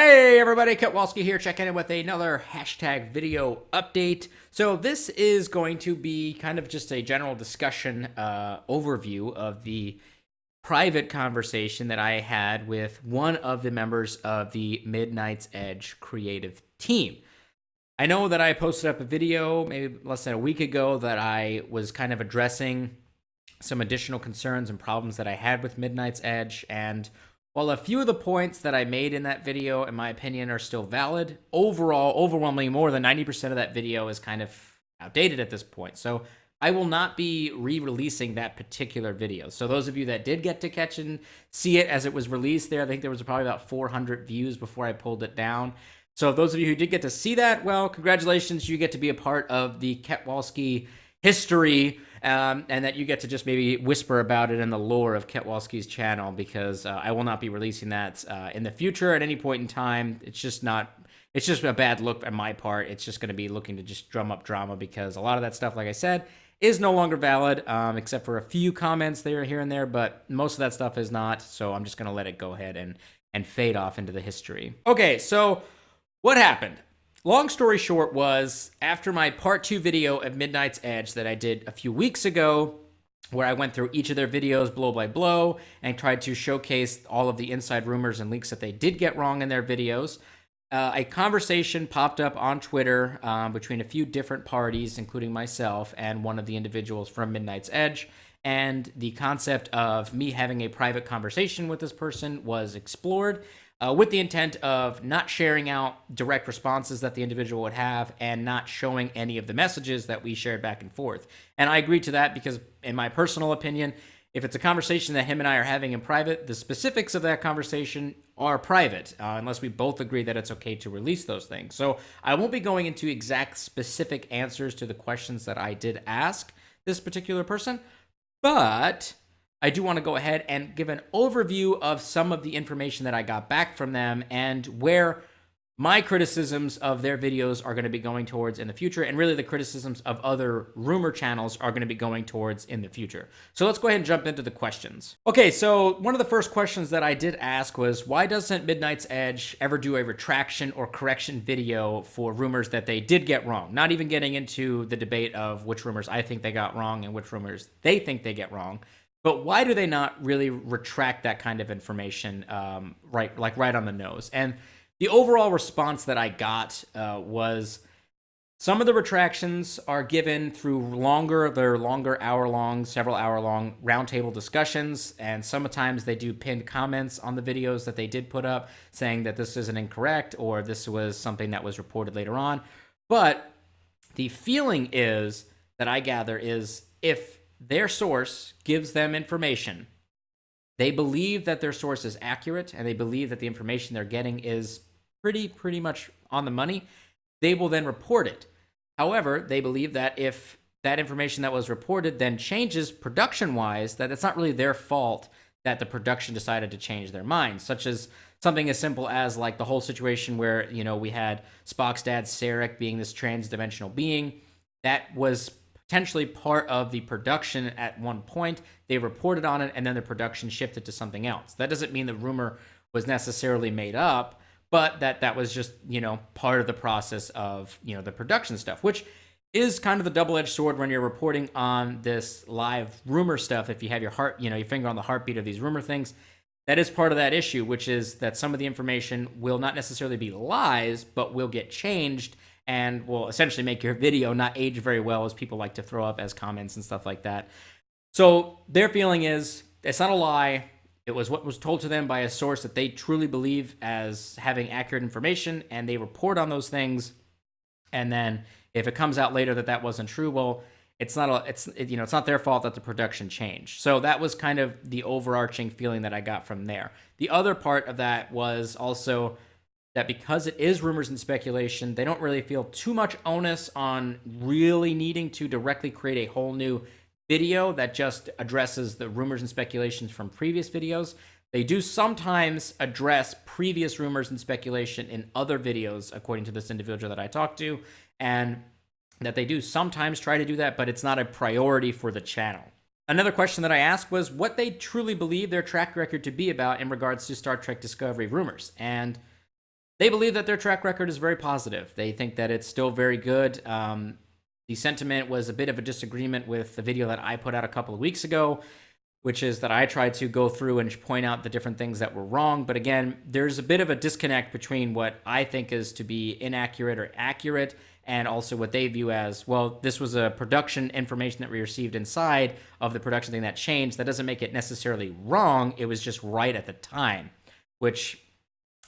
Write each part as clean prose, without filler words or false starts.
Hey everybody, Kowalski here, checking in with another hashtag video update. So this is going to be kind of just a general discussion overview of the private conversation that I had with one of the members of the Midnight's Edge creative team. I know that I posted up a video maybe less than a week ago that I was kind of addressing some additional concerns and problems that I had with Midnight's Edge, and while a few of the points that I made in that video, in my opinion, are still valid, overall, overwhelmingly more than 90% of that video is kind of outdated at this point. So I will not be re-releasing that particular video. So those of you that did get to catch and see it as it was released there, I think there was probably about 400 views before I pulled it down. So those of you who did get to see that, well, congratulations, you get to be a part of the Kowalski history, and that you get to just maybe whisper about it in the lore of Kowalski's channel, because I will not be releasing that in the future at any point in time. It's just a bad look on my part. It's just going to be looking to just drum up drama, because a lot of that stuff, like I said, is no longer valid, except for a few comments there, here and there, but most of that stuff is not, so I'm just going to let it go ahead and fade off into the history. Okay, so what happened? Long story short was, after my part 2 video of Midnight's Edge that I did a few weeks ago, where I went through each of their videos blow by blow and tried to showcase all of the inside rumors and leaks that they did get wrong in their videos, a conversation popped up on Twitter between a few different parties, including myself and one of the individuals from Midnight's Edge, and the concept of me having a private conversation with this person was explored, with the intent of not sharing out direct responses that the individual would have and not showing any of the messages that we shared back and forth. And I agreed to that because, in my personal opinion, if it's a conversation that him and I are having in private, the specifics of that conversation are private, unless we both agree that it's okay to release those things. So I won't be going into exact specific answers to the questions that I did ask this particular person, but I do want to go ahead and give an overview of some of the information that I got back from them and where my criticisms of their videos are going to be going towards in the future, and really the criticisms of other rumor channels are going to be going towards in the future. So let's go ahead and jump into the questions. Okay, so one of the first questions that I did ask was, why doesn't Midnight's Edge ever do a retraction or correction video for rumors that they did get wrong? Not even getting into the debate of which rumors I think they got wrong and which rumors they think they get wrong. But why do they not really retract that kind of information right on the nose? And the overall response that I got was, some of the retractions are given through longer hour-long, several hour-long roundtable discussions, and sometimes they do pinned comments on the videos that they did put up saying that this isn't incorrect or this was something that was reported later on. But the feeling is, that I gather, is if their source gives them information, they believe that their source is accurate and they believe that the information they're getting is pretty much on the money, they will then report it. However, they believe that if that information that was reported then changes production-wise, that it's not really their fault that the production decided to change their minds, such as something as simple as like the whole situation where, you know, we had Spock's dad, Sarek, being this trans-dimensional being. That was potentially part of the production at one point. They reported on it, and then the production shifted to something else. That doesn't mean the rumor was necessarily made up, but that was just, you know, part of the process of, you know, the production stuff, which is kind of the double-edged sword when you're reporting on this live rumor stuff. If you have your finger on the heartbeat of these rumor things, that is part of that issue, which is that some of the information will not necessarily be lies, but will get changed and will essentially make your video not age very well, as people like to throw up as comments and stuff like that. So their feeling is, it's not a lie. It was what was told to them by a source that they truly believe as having accurate information, and they report on those things. And then if it comes out later that that wasn't true, well, it's not their fault that the production changed. So that was kind of the overarching feeling that I got from there. The other part of that was also that because it is rumors and speculation, they don't really feel too much onus on really needing to directly create a whole new video that just addresses the rumors and speculations from previous videos. They do sometimes address previous rumors and speculation in other videos, according to this individual that I talked to, and that they do sometimes try to do that, but it's not a priority for the channel. Another question that I asked was what they truly believe their track record to be about in regards to Star Trek Discovery rumors. And they believe that their track record is very positive. They think that it's still very good. The sentiment was a bit of a disagreement with the video that I put out a couple of weeks ago, which is that I tried to go through and point out the different things that were wrong. But again, there's a bit of a disconnect between what I think is to be inaccurate or accurate and also what they view as, well, this was a production information that we received inside of the production thing that changed. That doesn't make it necessarily wrong. It was just right at the time, which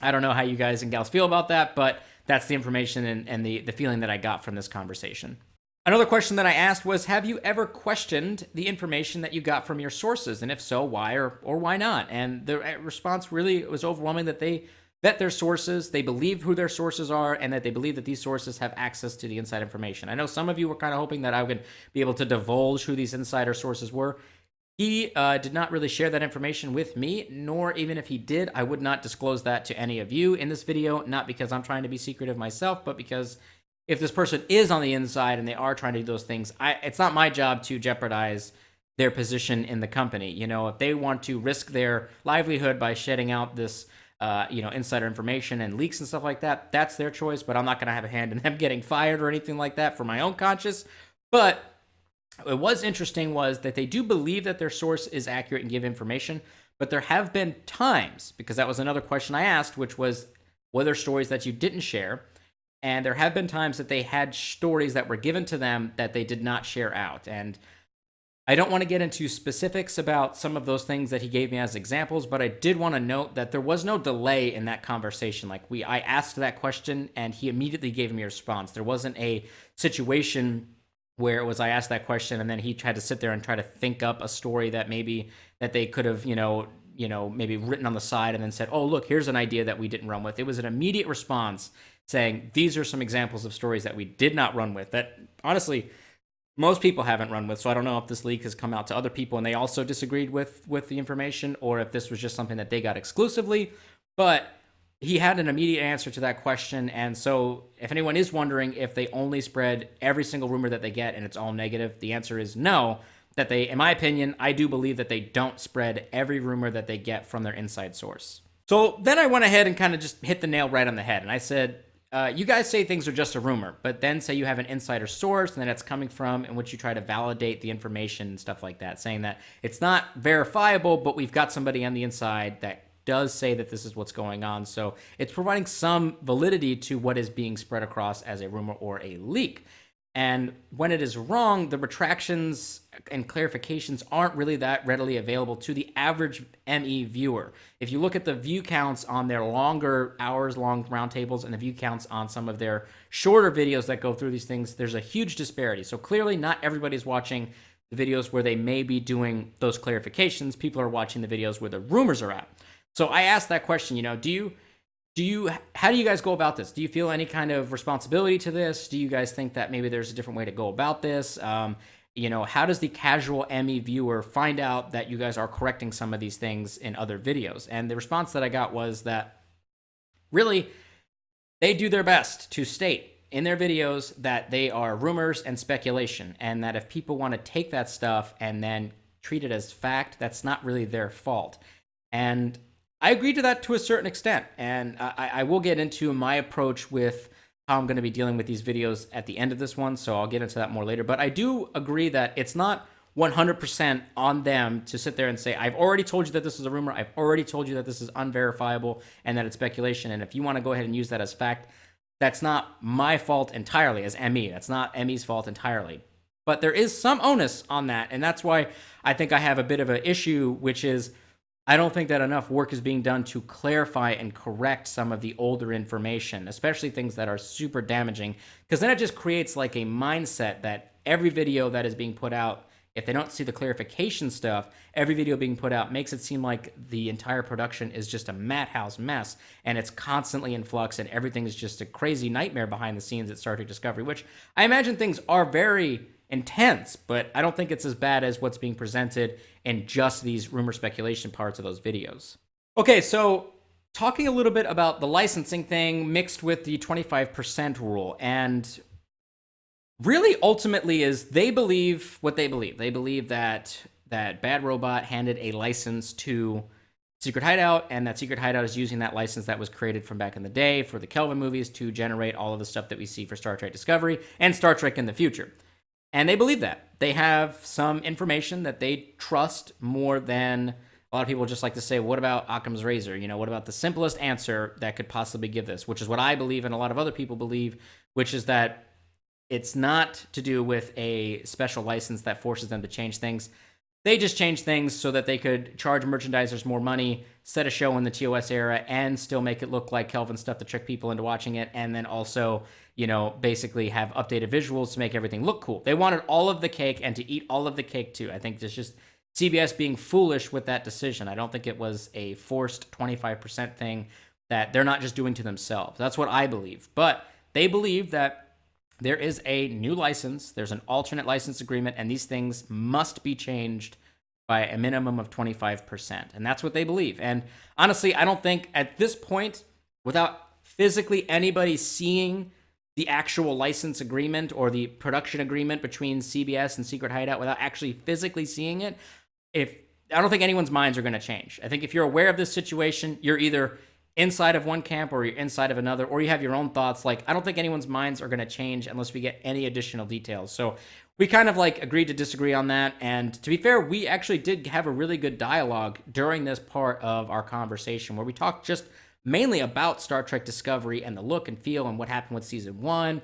I don't know how you guys and gals feel about that, but that's the information and the feeling that I got from this conversation. Another question that I asked was, have you ever questioned the information that you got from your sources? And if so, why or why not? And the response really was overwhelming that they vet their sources, they believe who their sources are, and that they believe that these sources have access to the inside information. I know some of you were kind of hoping that I would be able to divulge who these insider sources were. He did not really share that information with me, nor even if he did, I would not disclose that to any of you in this video, not because I'm trying to be secretive myself, but because if this person is on the inside and they are trying to do those things, it's not my job to jeopardize their position in the company. You know, if they want to risk their livelihood by shedding out this, insider information and leaks and stuff like that, that's their choice, but I'm not going to have a hand in them getting fired or anything like that for my own conscience. But what was interesting was that they do believe that their source is accurate and give information, but there have been times, because that was another question I asked, which was, were there stories that you didn't share? And there have been times that they had stories that were given to them that they did not share out. And I don't want to get into specifics about some of those things that he gave me as examples, but I did want to note that there was no delay in that conversation. Like I asked that question and he immediately gave me a response. There wasn't a situation where it was I asked that question and then he tried to sit there and try to think up a story that maybe that they could have, maybe written on the side and then said, oh, look, here's an idea that we didn't run with. It was an immediate response saying, these are some examples of stories that we did not run with that, honestly, most people haven't run with. So I don't know if this leak has come out to other people and they also disagreed with the information, or if this was just something that they got exclusively. But he had an immediate answer to that question. And so if anyone is wondering if they only spread every single rumor that they get and it's all negative, the answer is no. That they, in my opinion, I do believe that they don't spread every rumor that they get from their inside source. So then I went ahead and kind of just hit the nail right on the head. And I said, you guys say things are just a rumor, but then say you have an insider source and then it's coming from in which you try to validate the information and stuff like that, saying that it's not verifiable, but we've got somebody on the inside that does say that this is what's going on. So it's providing some validity to what is being spread across as a rumor or a leak. And when it is wrong, the retractions and clarifications aren't really that readily available to the average ME viewer. If you look at the view counts on their longer, hours-long roundtables and the view counts on some of their shorter videos that go through these things, there's a huge disparity. So clearly not everybody's watching the videos where they may be doing those clarifications. People are watching the videos where the rumors are at. So I asked that question, how do you guys go about this? Do you feel any kind of responsibility to this? Do you guys think that maybe there's a different way to go about this? How does the casual ME viewer find out that you guys are correcting some of these things in other videos? And the response that I got was that really they do their best to state in their videos that they are rumors and speculation, and that if people want to take that stuff and then treat it as fact, that's not really their fault. And I agree to that to a certain extent, and I will get into my approach with how I'm going to be dealing with these videos at the end of this one, so I'll get into that more later. But I do agree that it's not 100% on them to sit there and say, I've already told you that this is a rumor, I've already told you that this is unverifiable, and that it's speculation, and if you want to go ahead and use that as fact, that's not my fault entirely as ME. That's not ME's fault entirely. But there is some onus on that, and that's why I think I have a bit of an issue, which is I don't think that enough work is being done to clarify and correct some of the older information, especially things that are super damaging, because then it just creates like a mindset that every video that is being put out, if they don't see the clarification stuff, every video being put out makes it seem like the entire production is just a madhouse mess, and it's constantly in flux, and everything is just a crazy nightmare behind the scenes at Star Trek Discovery, which I imagine things are very intense, but I don't think it's as bad as what's being presented in just these rumor speculation parts of those videos. Okay, so talking a little bit about the licensing thing mixed with the 25% rule, and really ultimately is they believe what they believe. They believe that Bad Robot handed a license to Secret Hideout, and that Secret Hideout is using that license that was created from back in the day for the Kelvin movies to generate all of the stuff that we see for Star Trek Discovery and Star Trek in the future. And they believe that. They have some information that they trust more than a lot of people just like to say, what about Occam's razor? What about the simplest answer that could possibly give this? Which is what I believe and a lot of other people believe, which is that it's not to do with a special license that forces them to change things. They just changed things so that they could charge merchandisers more money, set a show in the TOS era, and still make it look like Kelvin stuff to trick people into watching it, and then also, basically have updated visuals to make everything look cool. They wanted all of the cake and to eat all of the cake too. I think there's just CBS being foolish with that decision. I don't think it was a forced 25% thing that they're not just doing to themselves. That's what I believe. But they believe that there is a new license, there's an alternate license agreement, and these things must be changed by a minimum of 25%. And that's what they believe. And honestly, I don't think at this point, without physically anybody seeing the actual license agreement or the production agreement between CBS and Secret Hideout, without actually physically seeing it, I don't think anyone's minds are going to change. I think if you're aware of this situation, you're either inside of one camp or you're inside of another, or you have your own thoughts. Like, I don't think anyone's minds are going to change unless we get any additional details. So we kind of agreed to disagree on that. And to be fair, we actually did have a really good dialogue during this part of our conversation where we talked just mainly about Star Trek Discovery and the look and feel and what happened with season 1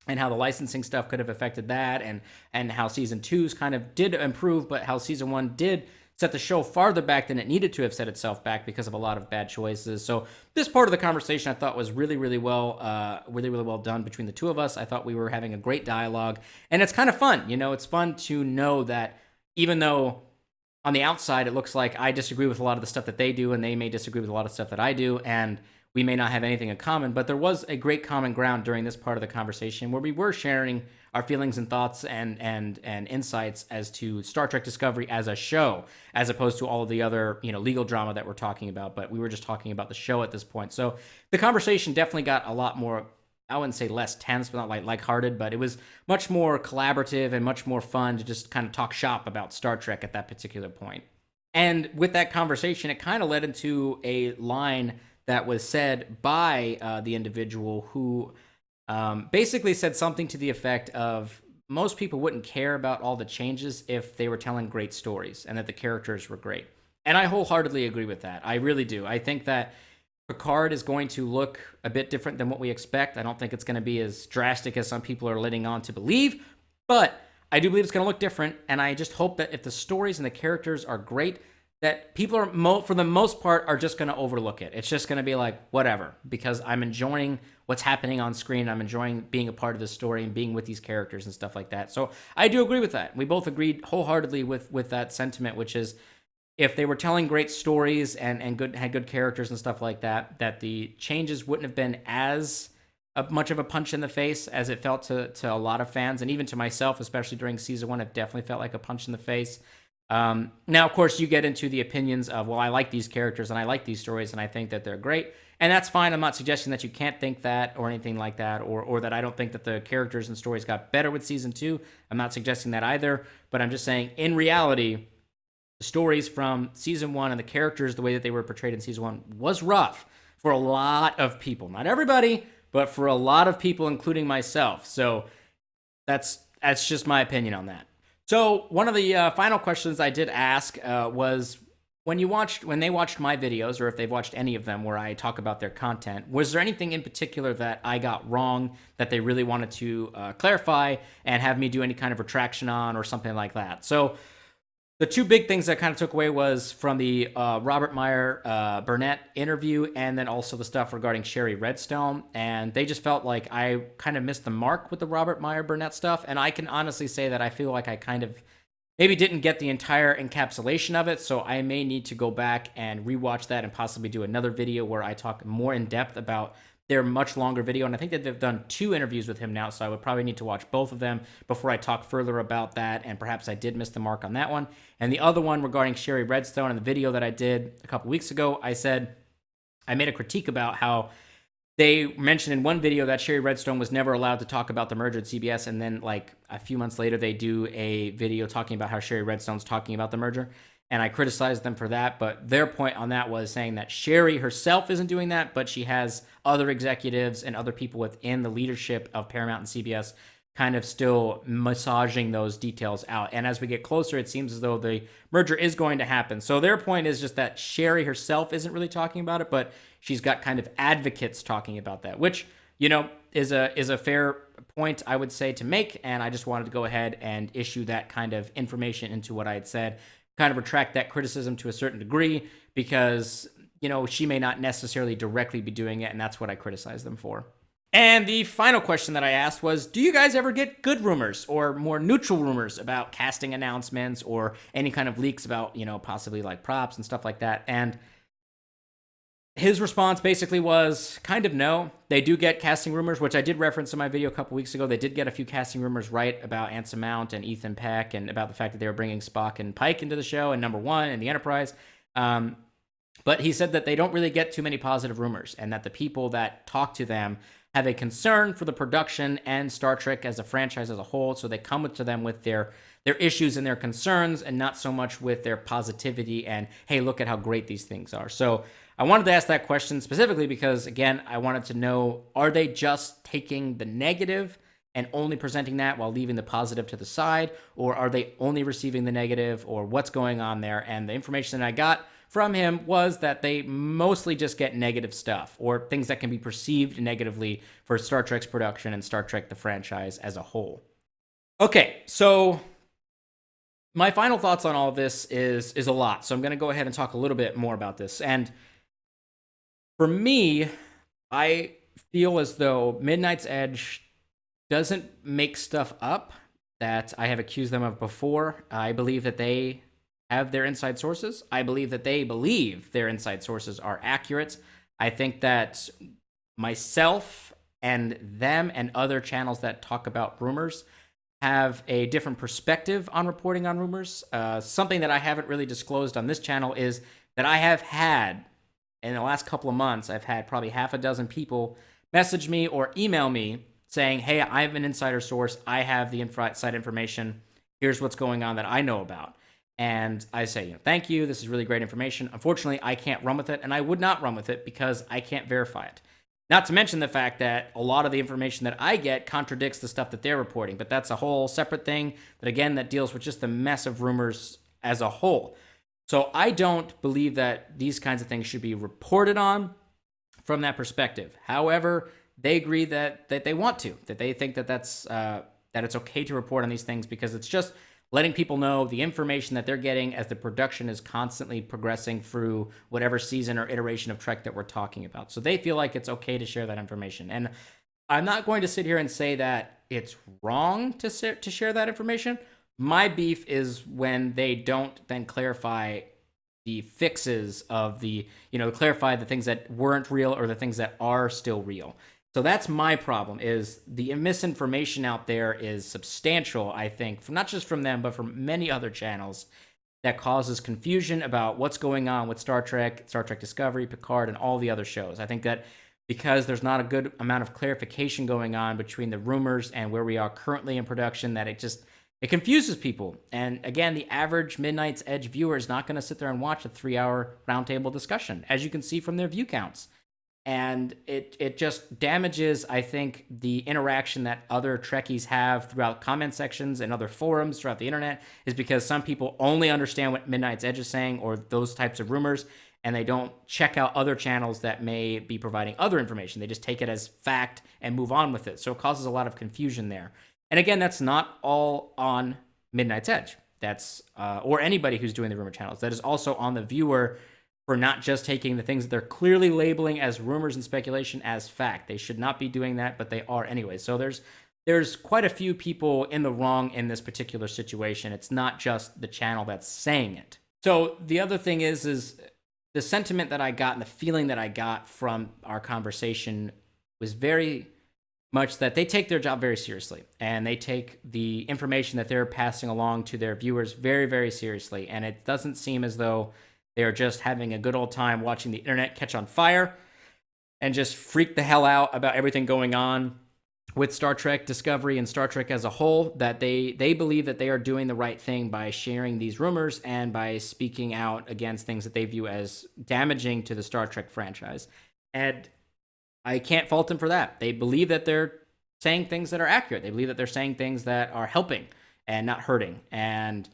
and how the licensing stuff could have affected that, and how season 2's kind of did improve, but how season 1 did set the show farther back than it needed to have set itself back because of a lot of bad choices. So this part of the conversation I thought was really well done between the two of us. I thought we were having a great dialogue, and it's kind of fun. It's fun to know that even though on the outside it looks like I disagree with a lot of the stuff that they do, and they may disagree with a lot of stuff that I do, and we may not have anything in common, but there was a great common ground during this part of the conversation where we were sharing our feelings and thoughts and insights as to Star Trek Discovery as a show, as opposed to all of the other, legal drama that we're talking about. But we were just talking about the show at this point. So the conversation definitely got a lot more, I wouldn't say less tense, but not lighthearted, but it was much more collaborative and much more fun to just kind of talk shop about Star Trek at that particular point. And with that conversation, it kind of led into a line that was said by the individual who basically said something to the effect of most people wouldn't care about all the changes if they were telling great stories and that the characters were great. And I wholeheartedly agree with that. I really do. I think that Picard is going to look a bit different than what we expect. I don't think it's going to be as drastic as some people are letting on to believe, but I do believe it's going to look different. And I just hope that if the stories and the characters are great, that people are, for the most part, are just going to overlook it. It's just going to be like, whatever, because I'm enjoying what's happening on screen. I'm enjoying being a part of the story and being with these characters and stuff like that. So I do agree with that. We both agreed wholeheartedly with that sentiment, which is if they were telling great stories and had good characters and stuff like that, that the changes wouldn't have been as much of a punch in the face as it felt to a lot of fans, and even to myself, especially during season 1, it definitely felt like a punch in the face. Now, of course, you get into the opinions of, well, I like these characters and I like these stories and I think that they're great. And that's fine. I'm not suggesting that you can't think that or anything like that, or that I don't think that the characters and stories got better with season 2. I'm not suggesting that either. But I'm just saying, in reality, the stories from season 1 and the characters, the way that they were portrayed in season 1 was rough for a lot of people. Not everybody, but for a lot of people, including myself. So that's just my opinion on that. So one of the final questions I did ask was, when they watched my videos, or if they've watched any of them where I talk about their content, was there anything in particular that I got wrong that they really wanted to clarify and have me do any kind of retraction on or something like that? So the two big things that kind of took away was from the Robert Meyer Burnett interview, and then also the stuff regarding Sherry Redstone. And they just felt like I kind of missed the mark with the Robert Meyer Burnett stuff. And I can honestly say that I feel like I kind of maybe didn't get the entire encapsulation of it. So I may need to go back and rewatch that and possibly do another video where I talk more in depth about their much longer video. And I think that they've done 2 interviews with him now, so I would probably need to watch both of them before I talk further about that, and perhaps I did miss the mark on that one. And the other one regarding Sherry Redstone and the video that I did a couple weeks ago, I made a critique about how they mentioned in one video that Sherry Redstone was never allowed to talk about the merger at CBS, and then like a few months later they do a video talking about how Sherry Redstone's talking about the merger. and I criticized them for that. But their point on that was saying that Sherry herself isn't doing that, but she has other executives and other people within the leadership of Paramount and CBS kind of still massaging those details out. And as we get closer, it seems as though the merger is going to happen. So their point is just that Sherry herself isn't really talking about it, but she's got kind of advocates talking about that, which, you know, is a fair point, I would say, to make. And I just wanted to go ahead and issue that kind of information into what I had said, kind of retract that criticism to a certain degree, because, you know, she may not necessarily directly be doing it, and that's what I criticize them for. And the final question that I asked was, do you guys ever get good rumors or more neutral rumors about casting announcements or any kind of leaks about, you know, possibly like props and stuff like that? And his response basically was kind of no. They do get casting rumors, which I did reference in my video a couple weeks ago. They did get a few casting rumors right about Anson Mount and Ethan Peck, and about the fact that they were bringing Spock and Pike into the show, and Number One and the Enterprise. But he said that they don't really get too many positive rumors, and that the people that talk to them have a concern for the production and Star Trek as a franchise as a whole. So they come to them with their issues and their concerns, and not so much with their positivity and, hey, look at how great these things are. So I wanted to ask that question specifically because, again, I wanted to know, are they just taking the negative and only presenting that while leaving the positive to the side? Or are they only receiving the negative, or what's going on there? And the information that I got from him was that they mostly just get negative stuff, or things that can be perceived negatively for Star Trek's production and Star Trek the franchise as a whole. Okay, so my final thoughts on all of this is a lot. So I'm going to go ahead and talk a little bit more about this. And for me, I feel as though Midnight's Edge doesn't make stuff up that I have accused them of before. I believe that they have their inside sources. I believe that they believe their inside sources are accurate. I think that myself and them and other channels that talk about rumors have a different perspective on reporting on rumors. Something that I haven't really disclosed on this channel is that I have had, in the last couple of months, I've had probably half a dozen people message me or email me saying, hey, I have an insider source. I have the inside information. Here's what's going on that I know about. And I say, thank you. This is really great information. Unfortunately, I can't run with it, and I would not run with it because I can't verify it. Not to mention the fact that a lot of the information that I get contradicts the stuff that they're reporting, but that's a whole separate thing that, again, that deals with just the mess of rumors as a whole. So I don't believe that these kinds of things should be reported on from that perspective. However, they agree that they want to, that they think that that it's okay to report on these things because it's just letting people know the information that they're getting as the production is constantly progressing through whatever season or iteration of Trek that we're talking about. So they feel like it's okay to share that information. And I'm not going to sit here and say that it's wrong to share that information. My beef is when they don't then clarify the fixes of clarify the things that weren't real or the things that are still real. So that's my problem, is the misinformation out there is substantial, I think, not just from them, but from many other channels, that causes confusion about what's going on with Star Trek Discovery, Picard, and all the other shows. I think that because there's not a good amount of clarification going on between the rumors and where we are currently in production, that it confuses people. And again, the average Midnight's Edge viewer is not going to sit there and watch a 3-hour roundtable discussion, as you can see from their view counts. And it just damages, I think, the interaction that other Trekkies have throughout comment sections and other forums throughout the internet, is because some people only understand what Midnight's Edge is saying or those types of rumors, and they don't check out other channels that may be providing other information. They just take it as fact and move on with it. So it causes a lot of confusion there. And again, that's not all on Midnight's Edge. That's or anybody who's doing the rumor channels. That is also on the viewer for not just taking the things that they're clearly labeling as rumors and speculation as fact. They should not be doing that, but they are anyway. So there's quite a few people in the wrong in this particular situation. It's not just the channel that's saying it. So the other thing is the sentiment that I got and the feeling that I got from our conversation was very much that they take their job very seriously, and they take the information that they're passing along to their viewers very, very seriously. And it doesn't seem as though they are just having a good old time watching the internet catch on fire and just freak the hell out about everything going on with Star Trek Discovery and Star Trek as a whole, that they believe that they are doing the right thing by sharing these rumors and by speaking out against things that they view as damaging to the Star Trek franchise. And I can't fault them for that. They believe that they're saying things that are accurate. They believe that they're saying things that are helping and not hurting. And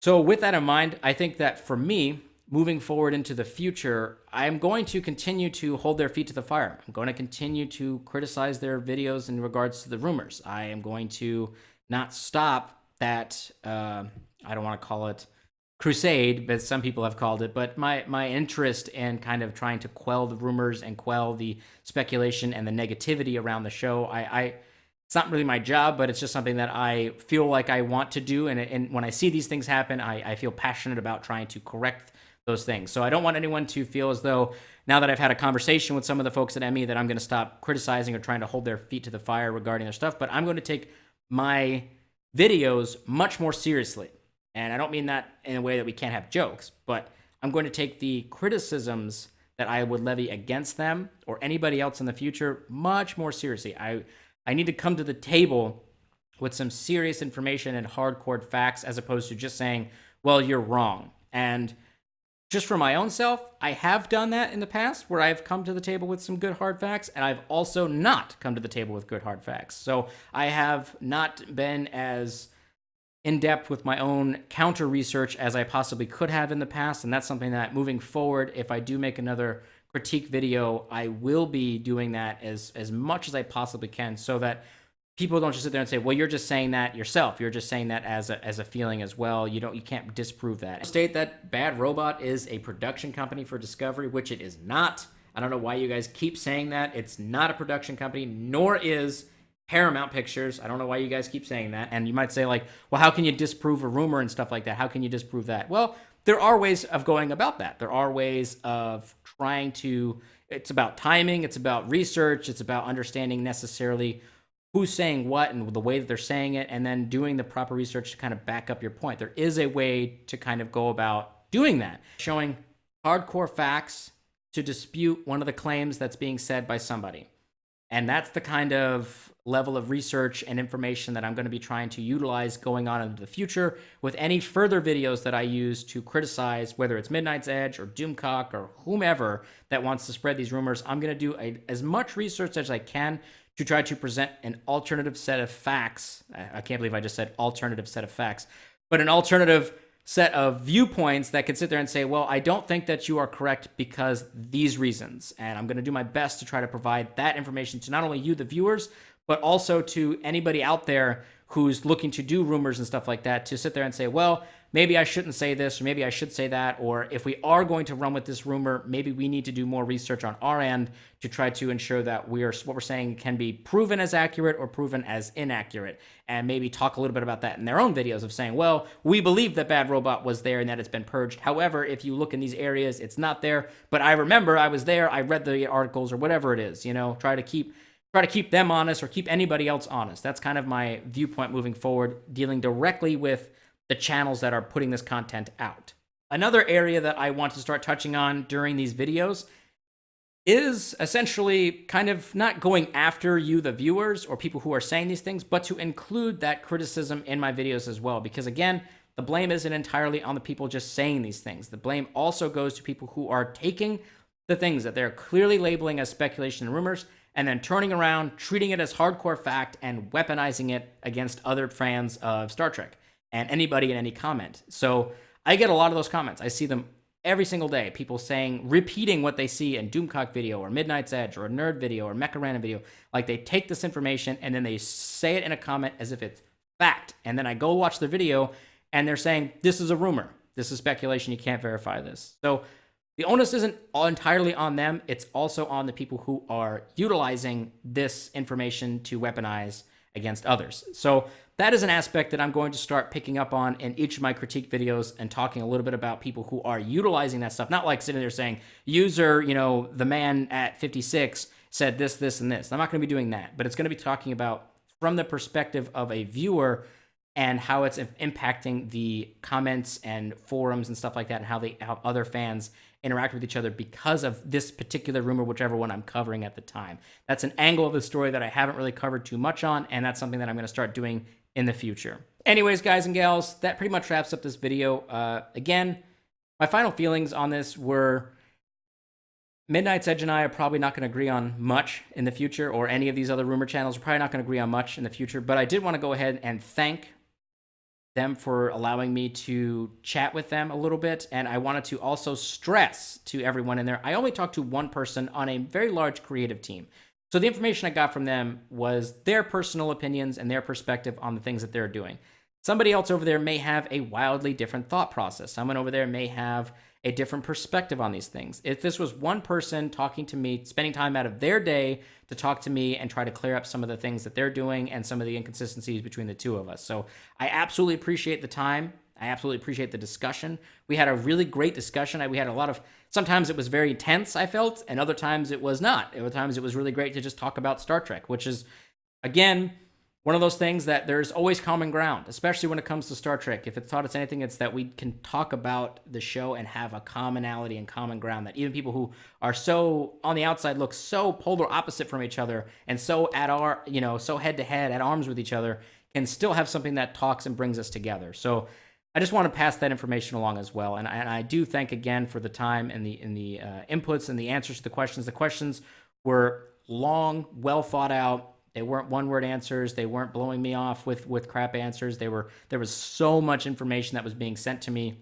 so with that in mind, I think that for me, moving forward into the future, I'm going to continue to hold their feet to the fire. I'm going to continue to criticize their videos in regards to the rumors. I am going to not stop that, I don't want to call it crusade, but some people have called it, but my interest in kind of trying to quell the rumors and quell the speculation and the negativity around the show. It's not really my job, but it's just something that I feel like I want to do. And when I see these things happen, I feel passionate about trying to correct those things. So I don't want anyone to feel as though now that I've had a conversation with some of the folks at Emmy that I'm going to stop criticizing or trying to hold their feet to the fire regarding their stuff, but I'm going to take my videos much more seriously. And I don't mean that in a way that we can't have jokes, but I'm going to take the criticisms that I would levy against them or anybody else in the future much more seriously. I need to come to the table with some serious information and hardcore facts as opposed to just saying, well, you're wrong. And just for my own self, I have done that in the past where I've come to the table with some good hard facts, and I've also not come to the table with good hard facts. So I have not been as in-depth with my own counter research as I possibly could have in the past, and that's something that moving forward, if I do make another critique video, I will be doing that as much as I possibly can so that people don't just sit there and say, well, you're just saying that yourself. You're just saying that as a feeling as well. You can't disprove that. State that Bad Robot is a production company for Discovery, which it is not. I don't know why you guys keep saying that. It's not a production company, nor is Paramount Pictures. I don't know why you guys keep saying that. And you might say like, well, how can you disprove a rumor and stuff like that? How can you disprove that? Well, there are ways of going about that. There are ways of trying to, it's about timing, it's about research, it's about understanding necessarily who's saying what and the way that they're saying it, and then doing the proper research to kind of back up your point. There is a way to kind of go about doing that, showing hardcore facts to dispute one of the claims that's being said by somebody. And that's the kind of level of research and information that I'm going to be trying to utilize going on into the future with any further videos that I use to criticize, whether it's Midnight's Edge or Doomcock or whomever that wants to spread these rumors. I'm going to do as much research as I can to try to present an alternative set of facts. I can't believe I just said alternative set of facts, but an alternative set of viewpoints that could sit there and say, well, I don't think that you are correct because these reasons. And I'm going to do my best to try to provide that information to not only you, the viewers, but also to anybody out there who's looking to do rumors and stuff like that, to sit there and say, well, maybe I shouldn't say this, or maybe I should say that, or if we are going to run with this rumor, maybe we need to do more research on our end to try to ensure that what we're saying can be proven as accurate or proven as inaccurate, and maybe talk a little bit about that in their own videos of saying, well, we believe that Bad Robot was there and that it's been purged. However, if you look in these areas, it's not there, but I remember I was there, I read the articles or whatever it is, try to keep them honest or keep anybody else honest. That's kind of my viewpoint moving forward, dealing directly with the channels that are putting this content out. Another area that I want to start touching on during these videos is essentially kind of not going after you, the viewers, or people who are saying these things, but to include that criticism in my videos as well. Because again, the blame isn't entirely on the people just saying these things. The blame also goes to people who are taking the things that they're clearly labeling as speculation and rumors and then turning around, treating it as hardcore fact, and weaponizing it against other fans of Star Trek and anybody in any comment. So I get a lot of those comments. I see them every single day. People repeating what they see in Doomcock video or Midnight's Edge or a Nerd video or Mecha Random video. Like they take this information and then they say it in a comment as if it's fact. And then I go watch the video and they're saying, this is a rumor. This is speculation. You can't verify this. So the onus isn't entirely on them. It's also on the people who are utilizing this information to weaponize against others. So that is an aspect that I'm going to start picking up on in each of my critique videos and talking a little bit about people who are utilizing that stuff. Not like sitting there saying, user, the man at 56 said this, this, and this. I'm not going to be doing that, but it's going to be talking about from the perspective of a viewer and how it's impacting the comments and forums and stuff like that, and how other fans interact with each other because of this particular rumor, whichever one I'm covering at the time. That's an angle of the story that I haven't really covered too much on, and that's something that I'm going to start doing in the future. Anyways, guys and gals, that pretty much wraps up this video. Again, my final feelings on this were Midnight's Edge and I are probably not going to agree on much in the future, or any of these other rumor channels are probably not going to agree on much in the future, but I did want to go ahead and thank them for allowing me to chat with them a little bit, and I wanted to also stress to everyone in there, I only talked to one person on a very large creative team. So the information I got from them was their personal opinions and their perspective on the things that they're doing. Somebody else over there may have a wildly different thought process. Someone over there may have a different perspective on these things. If this was one person talking to me, spending time out of their day to talk to me and try to clear up some of the things that they're doing and some of the inconsistencies between the two of us. So I absolutely appreciate the time. I absolutely appreciate the discussion. We had a really great discussion. We had a lot of, sometimes it was very tense, I felt, and other times it was not. Other times it was really great to just talk about Star Trek, which is, again, one of those things that there's always common ground, especially when it comes to Star Trek. If it's taught us anything, it's that we can talk about the show and have a commonality and common ground, that even people who are so on the outside look so polar opposite from each other and so at our, so head to head at arms with each other can still have something that talks and brings us together. So I just want to pass that information along as well. And I do thank again for the time and the inputs and the answers to the questions. The questions were long, well thought out. They weren't one-word answers. They weren't blowing me off with crap answers. There was so much information that was being sent to me.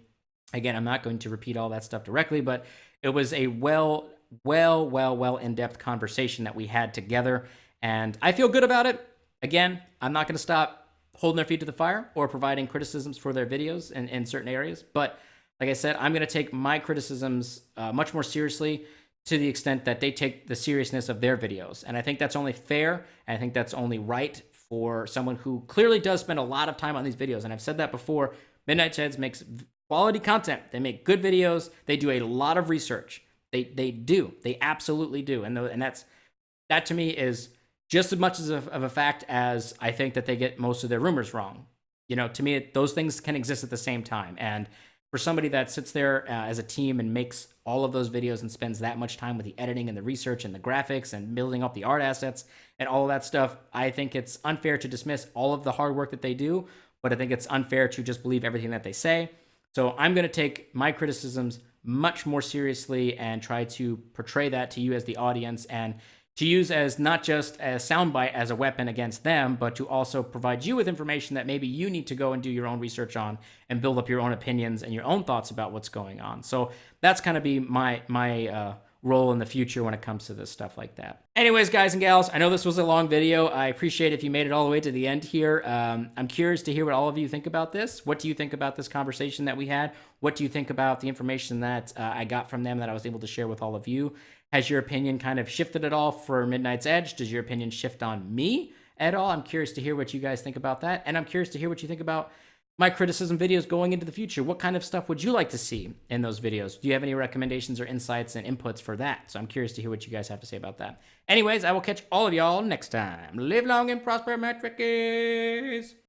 Again, I'm not going to repeat all that stuff directly, but it was a well in-depth conversation that we had together, and I feel good about it. Again, I'm not going to stop holding their feet to the fire or providing criticisms for their videos in certain areas, but like I said, I'm going to take my criticisms much more seriously, to the extent that they take the seriousness of their videos. And I think that's only fair, and I think that's only right for someone who clearly does spend a lot of time on these videos. And I've said that before, Midnight Sheds makes quality content. They make good videos. They do a lot of research. They do. They absolutely do. And that to me is just as much of a fact as I think that they get most of their rumors wrong. To me, those things can exist at the same time. And for somebody that sits there as a team and makes all of those videos and spends that much time with the editing and the research and the graphics and building up the art assets and all of that stuff, I think it's unfair to dismiss all of the hard work that they do, but I think it's unfair to just believe everything that they say. So I'm going to take my criticisms much more seriously and try to portray that to you as the audience, and to use as not just a soundbite as a weapon against them, but to also provide you with information that maybe you need to go and do your own research on and build up your own opinions and your own thoughts about what's going on. So that's going to be my role in the future when it comes to this stuff like that. Anyways, guys and gals, I know this was a long video. I appreciate if you made it all the way to the end here. I'm curious to hear what all of you think about this. What do you think about this conversation that we had? What do you think about the information that I got from them that I was able to share with all of you? Has your opinion kind of shifted at all for Midnight's Edge? Does your opinion shift on me at all? I'm curious to hear what you guys think about that. And I'm curious to hear what you think about my criticism videos going into the future. What kind of stuff would you like to see in those videos? Do you have any recommendations or insights and inputs for that? So I'm curious to hear what you guys have to say about that. Anyways, I will catch all of y'all next time. Live long and prosper, my Trekkies!